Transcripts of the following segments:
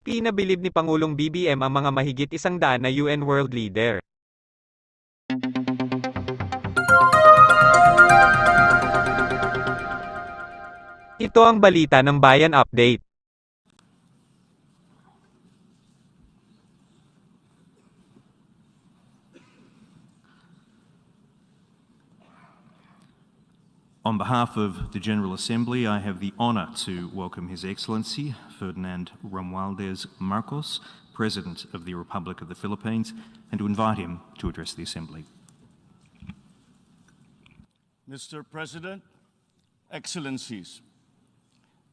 Pinabilib ni Pangulong BBM ang mga mahigit 100 na UN world leader. Ito ang balita ng Bayan Update. On behalf of the General Assembly, I have the honour to welcome His Excellency Ferdinand Romualdez Marcos, President of the Republic of the Philippines, and to invite him to address the Assembly. Mr. President, Excellencies,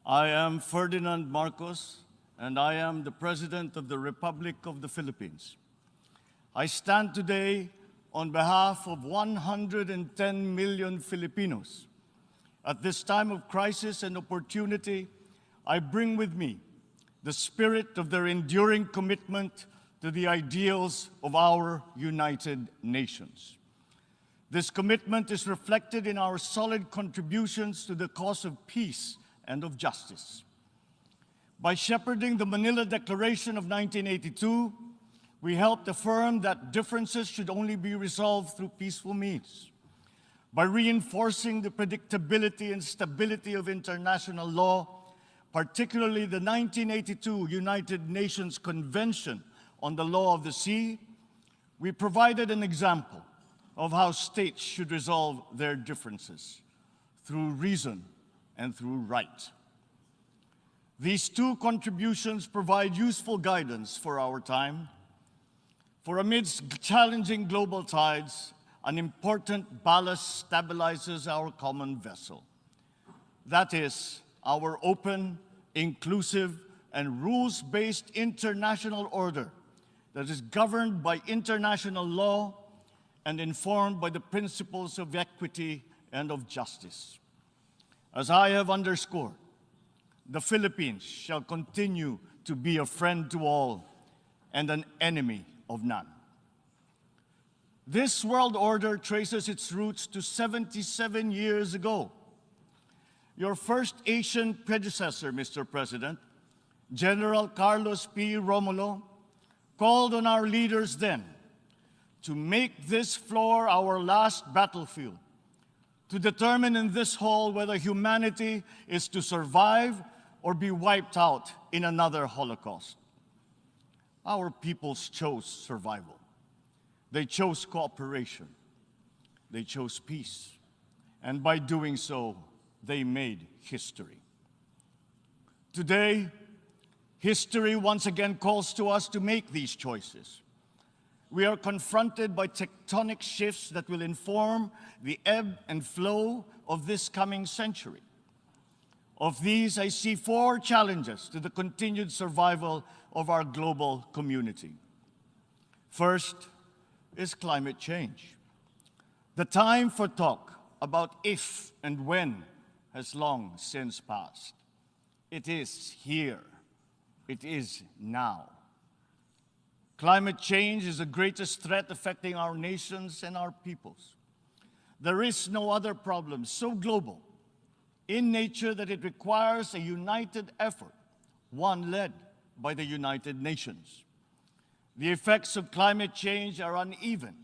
I am Ferdinand Marcos, and I am the President of the Republic of the Philippines. I stand today on behalf of 110 million Filipinos. At this time of crisis and opportunity, I bring with me the spirit of their enduring commitment to the ideals of our United Nations. This commitment is reflected in our solid contributions to the cause of peace and of justice. By shepherding the Manila Declaration of 1982, we helped affirm that differences should only be resolved through peaceful means. By reinforcing the predictability and stability of international law, particularly the 1982 United Nations Convention on the Law of the Sea, we provided an example of how states should resolve their differences through reason and through right. These two contributions provide useful guidance for our time, for amidst challenging global tides, an important ballast stabilizes our common vessel. That is, our open, inclusive, and rules-based international order that is governed by international law and informed by the principles of equity and of justice. As I have underscored, the Philippines shall continue to be a friend to all and an enemy of none. This world order traces its roots to 77 years ago. Your first Asian predecessor, Mr. President, General Carlos P. Romulo, called on our leaders then to make this floor our last battlefield, to determine in this hall whether humanity is to survive or be wiped out in another Holocaust. Our peoples chose survival. They chose cooperation. They chose peace. And by doing so, they made history. Today, history once again calls to us to make these choices. We are confronted by tectonic shifts that will inform the ebb and flow of this coming century. Of these, I see 4 challenges to the continued survival of our global community. First is climate change. The time for talk about if and when has long since passed. It is here. It is now. Climate change is the greatest threat affecting our nations and our peoples. There is no other problem so global in nature that it requires a united effort, one led by the United Nations. The effects of climate change are uneven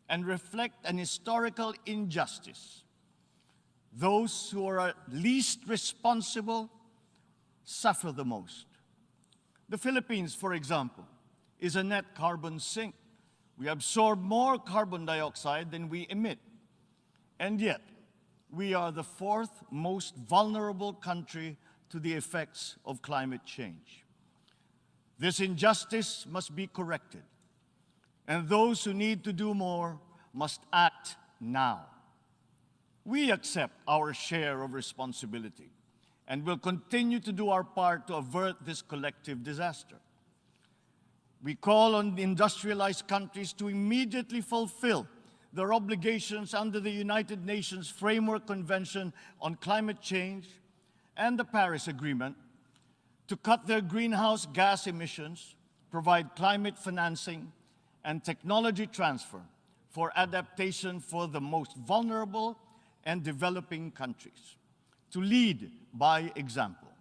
and reflect an historical injustice. Those who are least responsible suffer the most. The Philippines, for example, is a net carbon sink. We absorb more carbon dioxide than we emit. And yet, we are the 4th most vulnerable country to the effects of climate change. This injustice must be corrected, and those who need to do more must act now. We accept our share of responsibility and will continue to do our part to avert this collective disaster. We call on the industrialized countries to immediately fulfill their obligations under the United Nations Framework Convention on Climate Change and the Paris Agreement to cut their greenhouse gas emissions, provide climate financing, and technology transfer for adaptation for the most vulnerable and developing countries, to lead by example.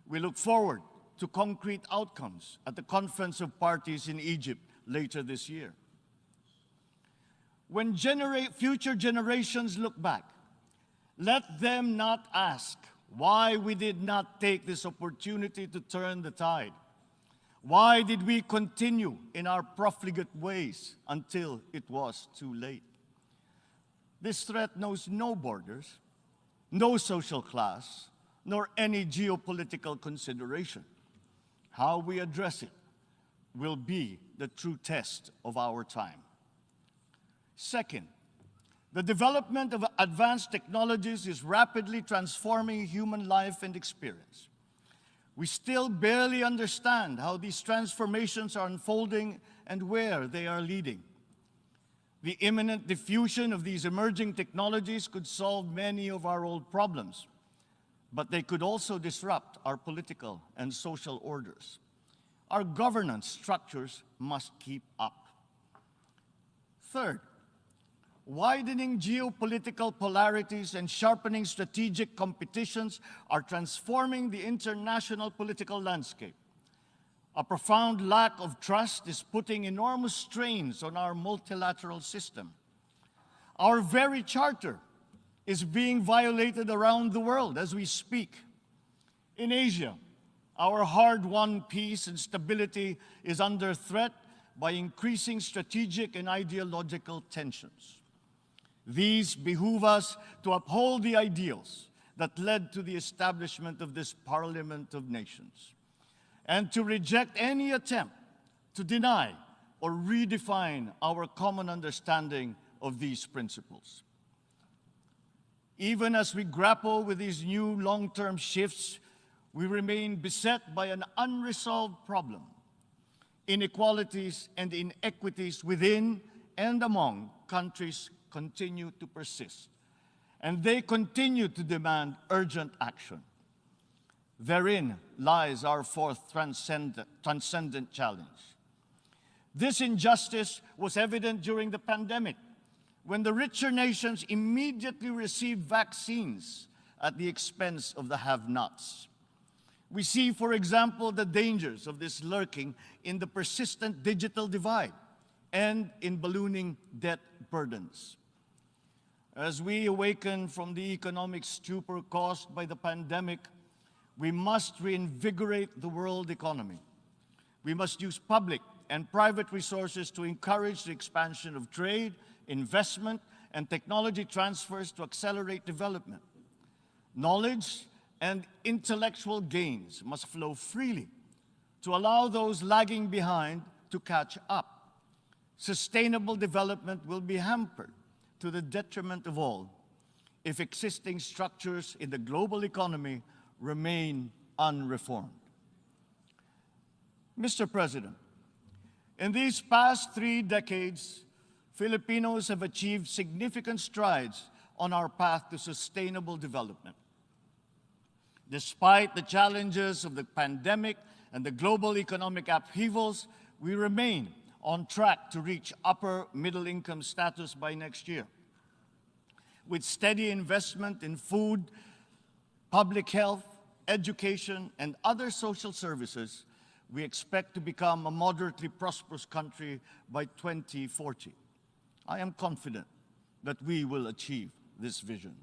We look forward to concrete outcomes at the Conference of Parties in Egypt later this year. When future generations look back, let them not ask why we did not take this opportunity to turn the tide. Why did we continue in our profligate ways until it was too late? This threat knows no borders, no social class, nor any geopolitical consideration. How we address it will be the true test of our time. Second, the development of advanced technologies is rapidly transforming human life and experience. We still barely understand how these transformations are unfolding and where they are leading. The imminent diffusion of these emerging technologies could solve many of our old problems, but they could also disrupt our political and social orders. Our governance structures must keep up. Third, widening geopolitical polarities and sharpening strategic competitions are transforming the international political landscape. A profound lack of trust is putting enormous strains on our multilateral system. Our very charter is being violated around the world as we speak. In Asia, our hard-won peace and stability is under threat by increasing strategic and ideological tensions. These behoove us to uphold the ideals that led to the establishment of this Parliament of Nations, and to reject any attempt to deny or redefine our common understanding of these principles. Even as we grapple with these new long-term shifts, we remain beset by an unresolved problem: inequalities and inequities within and among countries continue to persist, and they continue to demand urgent action. Therein lies our fourth transcendent challenge. This injustice was evident during the pandemic, when the richer nations immediately received vaccines at the expense of the have-nots. We see, for example, the dangers of this lurking in the persistent digital divide and in ballooning debt burdens. As we awaken from the economic stupor caused by the pandemic, we must reinvigorate the world economy. We must use public and private resources to encourage the expansion of trade, investment, and technology transfers to accelerate development. Knowledge and intellectual gains must flow freely to allow those lagging behind to catch up. Sustainable development will be hampered to the detriment of all if existing structures in the global economy remain unreformed. Mr. President, in these past 3 decades, Filipinos have achieved significant strides on our path to sustainable development. Despite the challenges of the pandemic and the global economic upheavals, we remain on track to reach upper middle income status by next year. With steady investment in food, public health, education, and other social services, we expect to become a moderately prosperous country by 2040. I am confident that we will achieve this vision.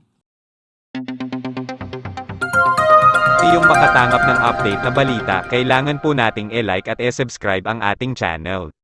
Iyong makatangap ng update na balita, kailangan po nating i-like at i-subscribe ang ating channel.